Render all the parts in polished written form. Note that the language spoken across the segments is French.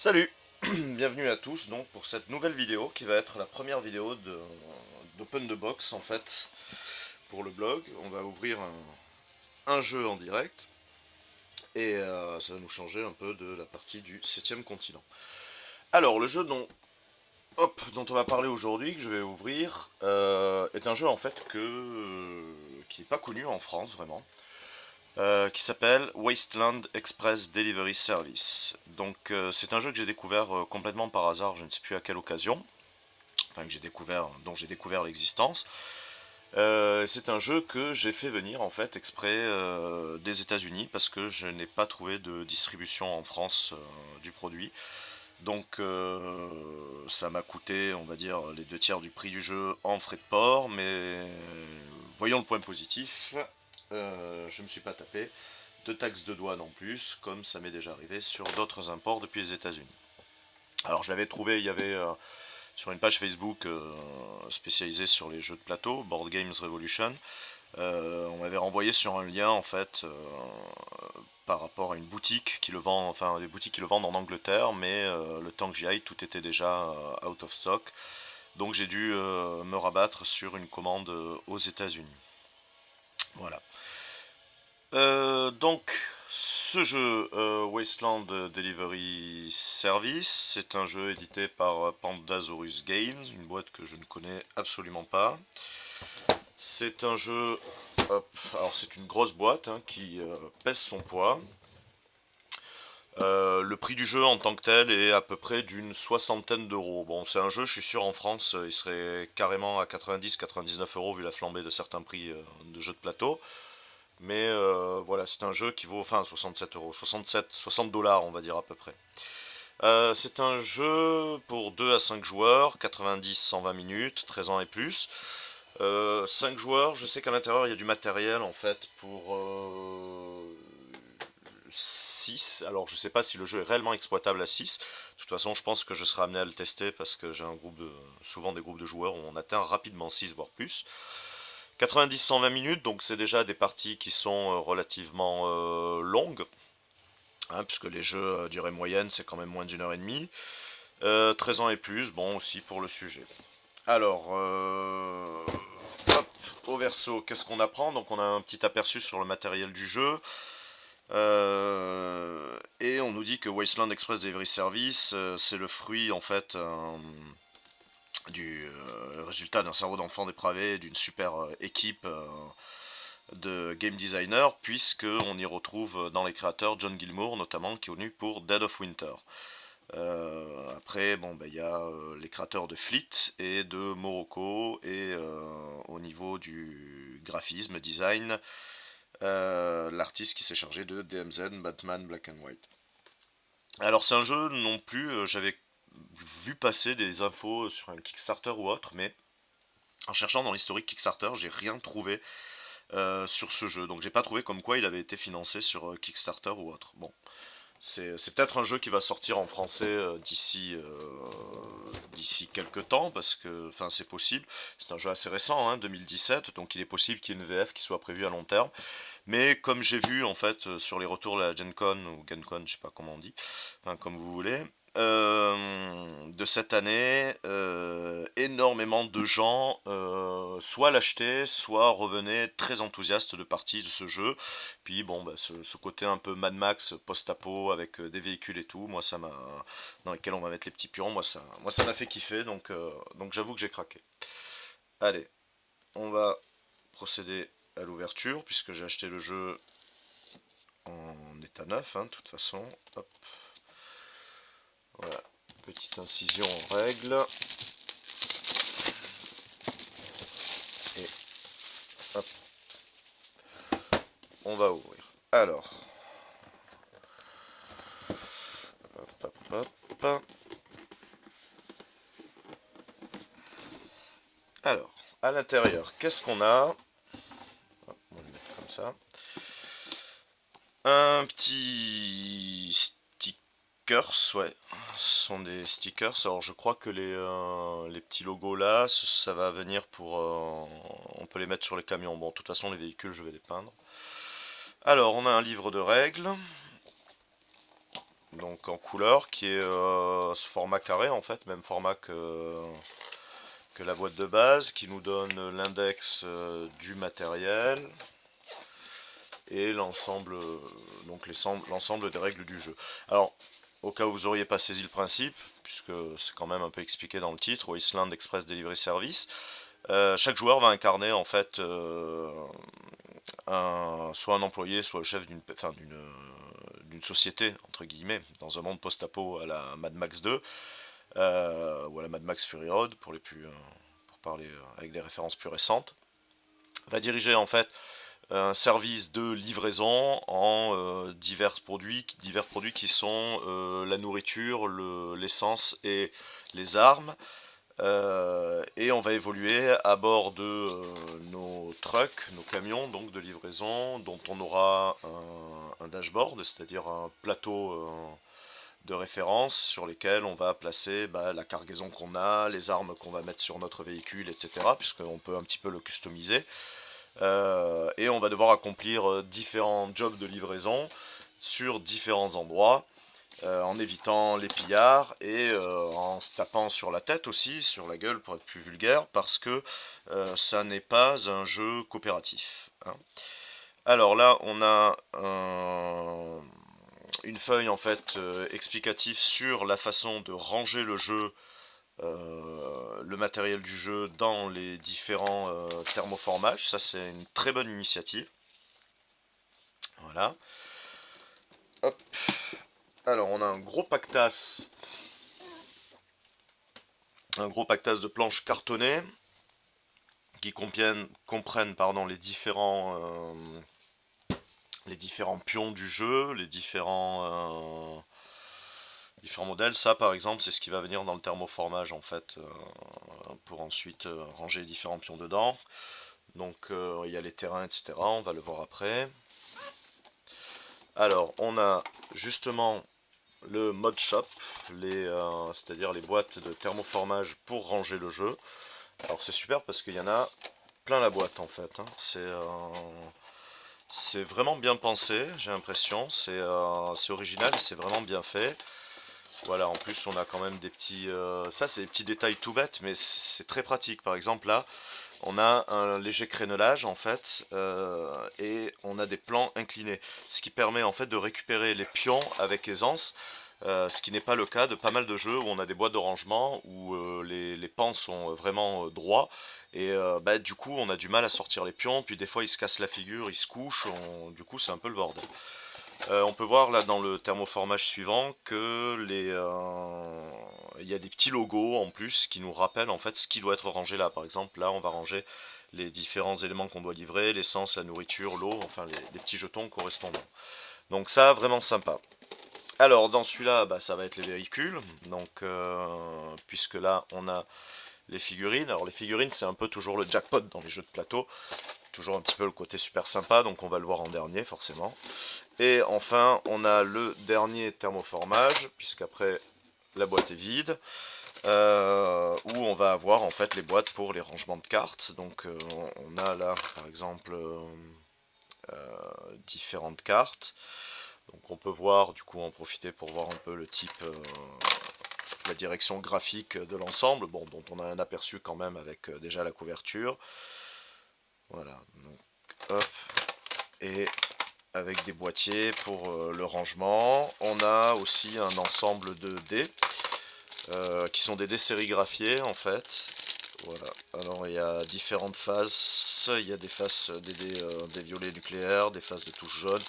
Salut, bienvenue à tous donc pour cette nouvelle vidéo qui va être la première vidéo d'Open the Box en fait pour le blog. On va ouvrir un jeu en direct et ça va nous changer un peu de la partie du 7ème continent. Alors le jeu dont on va parler aujourd'hui, que je vais ouvrir, est un jeu en fait qui n'est pas connu en France vraiment. Qui s'appelle Wasteland Express Delivery Service. Donc c'est un jeu que j'ai découvert complètement par hasard, je ne sais plus à quelle occasion, enfin dont j'ai découvert l'existence. C'est un jeu que j'ai fait venir en fait exprès des États-Unis parce que je n'ai pas trouvé de distribution en France du produit. Donc ça m'a coûté, on va dire, les 2 tiers du prix du jeu en frais de port, mais voyons le point positif, je ne me suis pas tapé de taxes de douane en plus, comme ça m'est déjà arrivé sur d'autres imports depuis les États-Unis. Alors je l'avais trouvé, il y avait sur une page Facebook spécialisée sur les jeux de plateau, Board Games Revolution, on m'avait renvoyé sur un lien en fait par rapport à une boutique qui le vend, enfin des boutiques qui le vendent en Angleterre, mais le temps que j'y aille, tout était déjà out of stock. Donc j'ai dû me rabattre sur une commande aux États-Unis. Voilà. Donc ce jeu Wasteland Delivery Service, c'est un jeu édité par Pandasaurus Games, une boîte que je ne connais absolument pas. C'est un jeu, hop, alors c'est une grosse boîte hein, qui pèse son poids. Le prix du jeu en tant que tel est à peu près d'une soixantaine d'euros. Bon, c'est un jeu, je suis sûr en France, il serait carrément à 90-99 euros vu la flambée de certains prix de jeux de plateau. Mais voilà, c'est un jeu qui vaut, enfin 67 euros, 67, 60 dollars on va dire à peu près. C'est un jeu pour 2 à 5 joueurs, 90-120 minutes, 13 ans et plus. 5 joueurs, je sais qu'à l'intérieur il y a du matériel en fait pour 6. Alors je sais pas si le jeu est réellement exploitable à 6. De toute façon je pense que je serai amené à le tester parce que j'ai souvent des groupes de joueurs où on atteint rapidement 6 voire plus. 90-120 minutes, donc c'est déjà des parties qui sont relativement longues, hein, puisque les jeux durée moyenne c'est quand même moins d'une heure et demie. 13 ans et plus, bon aussi pour le sujet. Alors, hop, au verso, qu'est-ce qu'on apprend? Donc on a un petit aperçu sur le matériel du jeu. Et on nous dit que Wasteland Express Delivery Service, c'est le fruit en fait du résultat d'un cerveau d'enfant dépravé, d'une super équipe de game designer, puisque on y retrouve dans les créateurs John Gilmour notamment, qui est connu pour Dead of Winter. Après, bon, il y a les créateurs de Fleet et de Morocco, et au niveau du graphisme, design, l'artiste qui s'est chargé de DMZ, Batman Black and White. Alors c'est un jeu non plus, j'avais vu passer des infos sur un Kickstarter ou autre, mais en cherchant dans l'historique Kickstarter, j'ai rien trouvé sur ce jeu. Donc j'ai pas trouvé comme quoi il avait été financé sur Kickstarter ou autre. Bon, c'est peut-être un jeu qui va sortir en français d'ici quelques temps, parce que enfin c'est possible. C'est un jeu assez récent, hein, 2017, donc il est possible qu'il y ait une VF qui soit prévue à long terme. Mais comme j'ai vu en fait sur les retours de la Gen Con ou Gen Con, je sais pas comment on dit, enfin, comme vous voulez, de cette année, énormément de gens soit l'achetaient, soit revenaient très enthousiastes de partie de ce jeu. Puis bon, ce côté un peu Mad Max post-apo avec des véhicules et tout, moi ça m'a, dans lesquels on va mettre les petits pions, moi ça m'a fait kiffer, donc j'avoue que j'ai craqué. Allez, on va procéder à l'ouverture puisque j'ai acheté le jeu en état neuf, hein, de toute façon. Hop. Voilà, petite incision en règle. Et hop, on va ouvrir. Alors, hop, hop, hop. Alors, à l'intérieur, qu'est-ce qu'on a? Hop, on va le mettre comme ça. Un petit stickers, ouais. Ce sont des stickers. Alors je crois que les petits logos là, ça va venir pour... on peut les mettre sur les camions. Bon, de toute façon, les véhicules, je vais les peindre. Alors, on a un livre de règles. donc en couleur, qui est ce format carré en fait, même format que la boîte de base, qui nous donne l'index du matériel et l'ensemble l'ensemble des règles du jeu. Alors, au cas où vous n'auriez pas saisi le principe, puisque c'est quand même un peu expliqué dans le titre, Wasteland Express Delivery Service, chaque joueur va incarner en fait soit un employé, soit le chef d'une société, entre guillemets, dans un monde post-apo à la Mad Max 2, ou à la Mad Max Fury Road, pour parler avec des références plus récentes, va diriger en fait un service de livraison en divers produits qui sont la nourriture, l'essence et les armes. Et on va évoluer à bord de nos trucks, nos camions donc de livraison, dont on aura un dashboard, c'est-à-dire un plateau de référence sur lesquels on va placer la cargaison qu'on a, les armes qu'on va mettre sur notre véhicule, etc. Puisqu'on peut un petit peu le customiser. Et on va devoir accomplir différents jobs de livraison sur différents endroits. En évitant les pillards et en se tapant sur la tête aussi, sur la gueule pour être plus vulgaire, parce que ça n'est pas un jeu coopératif. Hein. Alors là, on a une feuille en fait explicative sur la façon de ranger le jeu, le matériel du jeu dans les différents thermoformages. Ça, c'est une très bonne initiative. Voilà. Hop. Alors, on a un gros pactas de planches cartonnées qui comprennent les différents pions du jeu, les différents modèles. Ça, par exemple, c'est ce qui va venir dans le thermoformage, en fait, pour ensuite ranger les différents pions dedans. Donc, il y a les terrains, etc. On va le voir après. Alors, on a justement le mod shop, c'est-à-dire les boîtes de thermoformage pour ranger le jeu. Alors c'est super parce qu'il y en a plein la boîte en fait. Hein. C'est vraiment bien pensé, j'ai l'impression. C'est original, c'est vraiment bien fait. Voilà, en plus on a quand même des petits... ça c'est des petits détails tout bêtes, mais c'est très pratique. Par exemple là, on a un léger crénelage en fait, et on a des plans inclinés. Ce qui permet en fait de récupérer les pions avec aisance. Ce qui n'est pas le cas de pas mal de jeux où on a des boîtes de rangement où les pans sont vraiment droits et du coup on a du mal à sortir les pions, puis des fois ils se cassent la figure, ils se couchent, du coup c'est un peu le bordel. On peut voir là dans le thermoformage suivant que il y a des petits logos en plus qui nous rappellent en fait ce qui doit être rangé là. Par exemple là on va ranger les différents éléments qu'on doit livrer, l'essence, la nourriture, l'eau, enfin les petits jetons correspondants. Donc ça vraiment sympa. Alors dans celui-là, ça va être les véhicules, donc puisque là on a les figurines. Alors les figurines c'est un peu toujours le jackpot dans les jeux de plateau, toujours un petit peu le côté super sympa, donc on va le voir en dernier forcément. Et enfin on a le dernier thermoformage, puisqu'après la boîte est vide, où on va avoir en fait les boîtes pour les rangements de cartes. Donc on a là par exemple différentes cartes. Donc on peut voir, du coup en profiter pour voir un peu le type, la direction graphique de l'ensemble, bon, dont on a un aperçu quand même avec déjà la couverture. Voilà, donc hop, et avec des boîtiers pour le rangement. On a aussi un ensemble de dés, qui sont des dés sérigraphiés en fait. Voilà, alors il y a différentes faces, il y a des faces, des violets nucléaires, des faces de touches jaunes,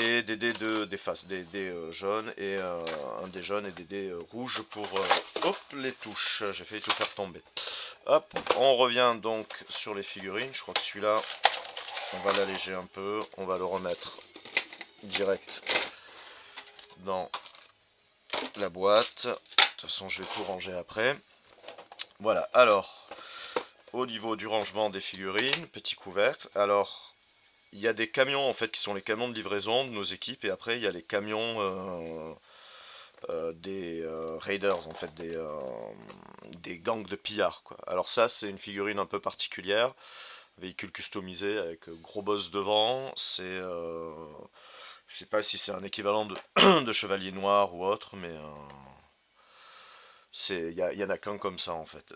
et des dés jaunes, et un dé jaune et des dés rouges pour hop, les touches. J'ai failli tout faire tomber. Hop, on revient donc sur les figurines. Je crois que celui-là, on va l'alléger un peu. On va le remettre direct dans la boîte. De toute façon, je vais tout ranger après. Voilà, alors, au niveau du rangement des figurines, petit couvercle. Alors, il y a des camions en fait qui sont les camions de livraison de nos équipes, et après il y a les camions des raiders, en fait des gangs de pillards quoi. Alors ça c'est une figurine un peu particulière, véhicule customisé avec gros boss devant, c'est Je sais pas si c'est un équivalent de, de chevalier noir ou autre, mais il y en a qu'un comme ça en fait.